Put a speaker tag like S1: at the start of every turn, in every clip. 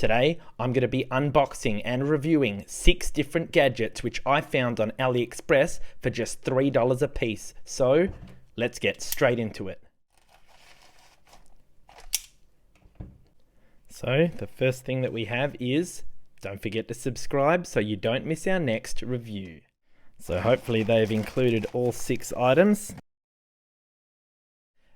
S1: Today, I'm going to be unboxing and reviewing 6 different gadgets which I found on AliExpress for just $3 a piece. So, let's get straight into it. So, the first thing that we have is, don't forget to subscribe so you don't miss our next review. So hopefully they've included all 6 items.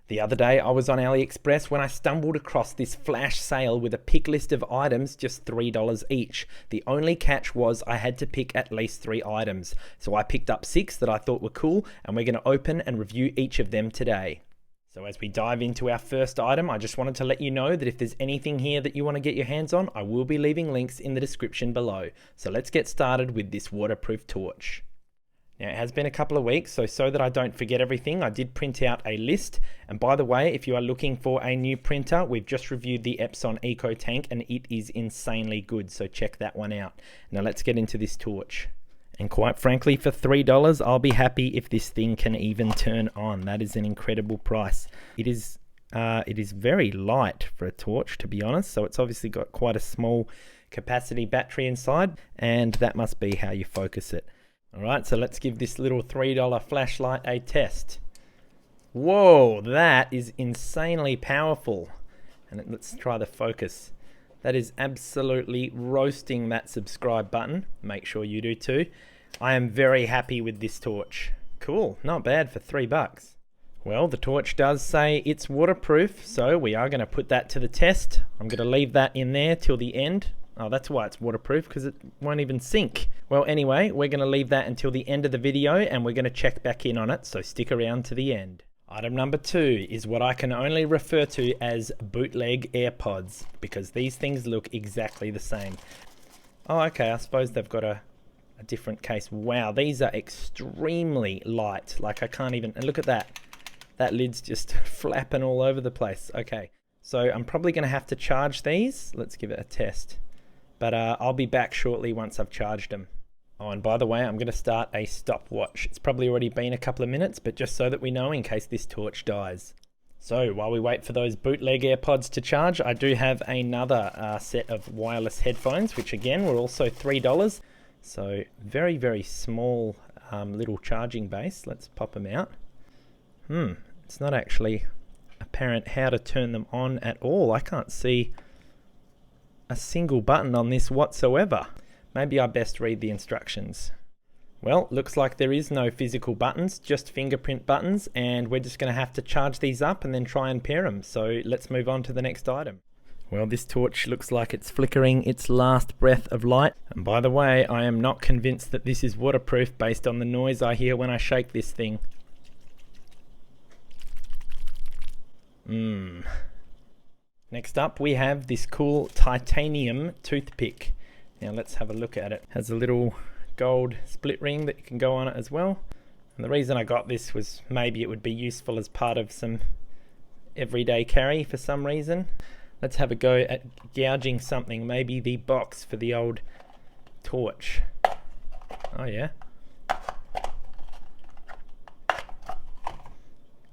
S1: The other day I was on AliExpress when I stumbled across this flash sale with a pick list of items just $3 each. The only catch was I had to pick at least 3 items. So I picked up 6 that I thought were cool, and we're going to open and review each of them today. So as we dive into our first item, I just wanted to let you know that if there's anything here that you want to get your hands on, I will be leaving links in the description below. So let's get started with this waterproof torch. Now, it has been a couple of weeks, so that I don't forget everything, I did print out a list. And by the way, if you are looking for a new printer, we've just reviewed the Epson EcoTank and it is insanely good, so check that one out. Now let's get into this torch. And quite frankly, for $3, I'll be happy if this thing can even turn on. That is an incredible price. It is very light for a torch, to be honest, so it's obviously got quite a small capacity battery inside, and that must be how you focus it. Alright, so let's give this little $3 flashlight a test. Whoa, that is insanely powerful. And let's try the focus. That is absolutely roasting that subscribe button. Make sure you do too. I am very happy with this torch. Cool, not bad for $3. Well, the torch does say it's waterproof, so we are going to put that to the test. I'm going to leave that in there till the end. Oh, that's why it's waterproof, because it won't even sink. Well, anyway, we're going to leave that until the end of the video, and we're going to check back in on it, so stick around to the end. Item number 2 is what I can only refer to as Bootleg AirPods, because these things look exactly the same. Oh, okay, I suppose they've got a different case. Wow, these are extremely light. Like, I can't even... And look at that. That lid's just flapping all over the place. Okay, so I'm probably going to have to charge these. Let's give it a test. But I'll be back shortly once I've charged them. Oh, and by the way, I'm going to start a stopwatch. It's probably already been a couple of minutes, but just so that we know in case this torch dies. So while we wait for those Bootleg AirPods to charge, I do have another set of wireless headphones, which again were also $3. So very, very small little charging base. Let's pop them out. It's not actually apparent how to turn them on at all. I can't see a single button on this whatsoever. Maybe I best read the instructions. Well, looks like there is no physical buttons, just fingerprint buttons, and we're just going to have to charge these up and then try and pair them. So let's move on to the next item. Well, this torch looks like it's flickering its last breath of light. And by the way, I am not convinced that this is waterproof based on the noise I hear when I shake this thing. Next up, we have this cool titanium toothpick. Now let's have a look at it. It has a little gold split ring that you can go on it as well. And the reason I got this was maybe it would be useful as part of some everyday carry for some reason. Let's have a go at gouging something, maybe the box for the old torch. Oh yeah.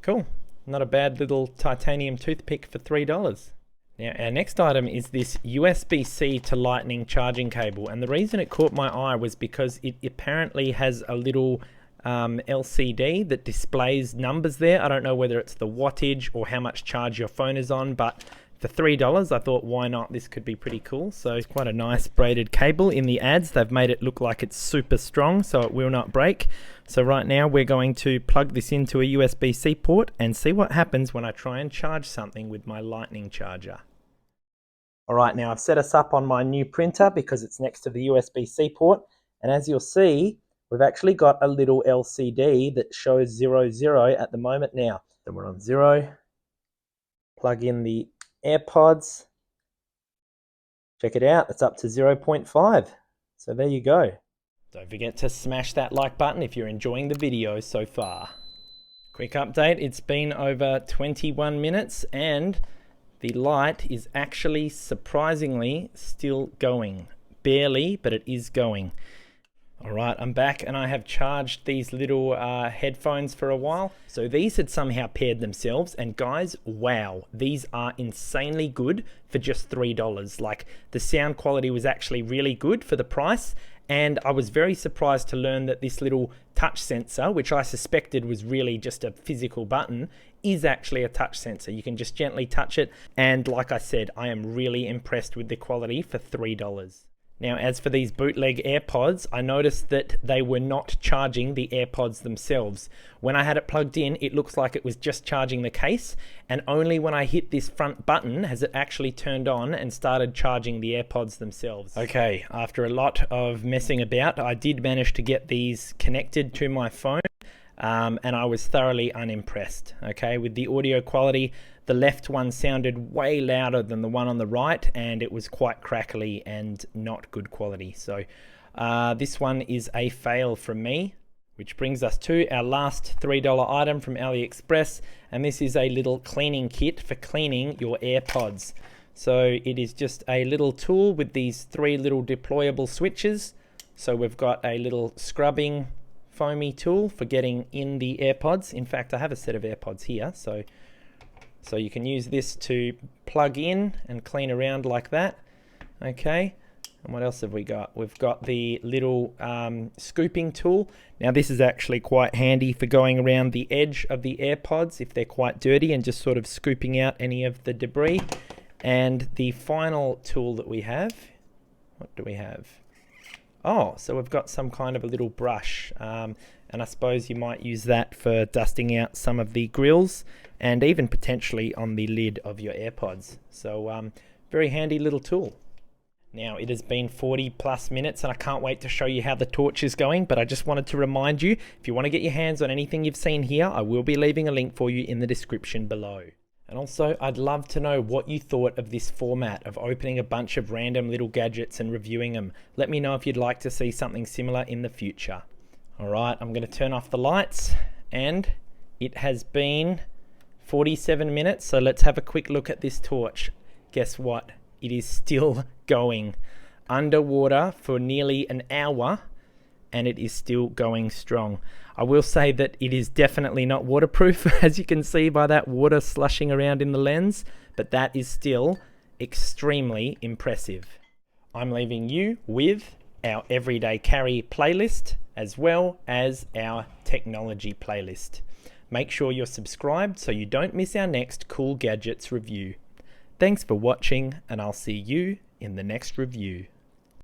S1: Cool. Not a bad little titanium toothpick for $3. Now, our next item is this USB-C to lightning charging cable, and the reason it caught my eye was because it apparently has a little LCD that displays numbers there. I don't know whether it's the wattage or how much charge your phone is on, but for $3 I thought, why not? This could be pretty cool. So it's quite a nice braided cable. In the ads they've made it look like it's super strong, so it will not break. So right now we're going to plug this into a USB-C port and see what happens when I try and charge something with my lightning charger. Alright, now I've set us up on my new printer because it's next to the USB-C port, and as you'll see, we've actually got a little LCD that shows 00 at the moment now. So we're on 0, plug in the AirPods, check it out, it's up to 0.5. So there you go. Don't forget to smash that like button if you're enjoying the video so far. Quick update, it's been over 21 minutes and the light is actually surprisingly still going. Barely, but it is going. Alright, I'm back and I have charged these little headphones for a while. So these had somehow paired themselves, and guys, wow, these are insanely good for just $3. Like, the sound quality was actually really good for the price, and I was very surprised to learn that this little touch sensor, which I suspected was really just a physical button, is actually a touch sensor. You can just gently touch it, and like I said, I am really impressed with the quality for $3. Now, as for these bootleg AirPods, I noticed that they were not charging the AirPods themselves. When I had it plugged in, it looks like it was just charging the case, and only when I hit this front button has it actually turned on and started charging the AirPods themselves. Okay, after a lot of messing about, I did manage to get these connected to my phone. And I was thoroughly unimpressed, okay, with the audio quality. The left one sounded way louder than the one on the right, and it was quite crackly and not good quality. So this one is a fail from me, which brings us to our last $3 item from AliExpress, and this is a little cleaning kit for cleaning your AirPods. So it is just a little tool with these 3 little deployable switches. So we've got a little scrubbing foamy tool for getting in the AirPods. In fact, I have a set of AirPods here, so you can use this to plug in and clean around like that. Okay, and what else have we got? We've got the little scooping tool. Now this is actually quite handy for going around the edge of the AirPods if they're quite dirty and just sort of scooping out any of the debris. And the final tool that we have, what do we have? Oh, so we've got some kind of a little brush, and I suppose you might use that for dusting out some of the grills and even potentially on the lid of your AirPods. So very handy little tool. Now it has been 40 plus minutes and I can't wait to show you how the torch is going, but I just wanted to remind you, if you want to get your hands on anything you've seen here, I will be leaving a link for you in the description below. And also, I'd love to know what you thought of this format of opening a bunch of random little gadgets and reviewing them. Let me know if you'd like to see something similar in the future. Alright, I'm going to turn off the lights, and it has been 47 minutes, so let's have a quick look at this torch. Guess what? It is still going underwater for nearly an hour, and it is still going strong. I will say that it is definitely not waterproof, as you can see by that water slushing around in the lens, but that is still extremely impressive. I'm leaving you with our everyday carry playlist as well as our technology playlist. Make sure you're subscribed so you don't miss our next cool gadgets review. Thanks for watching, and I'll see you in the next review.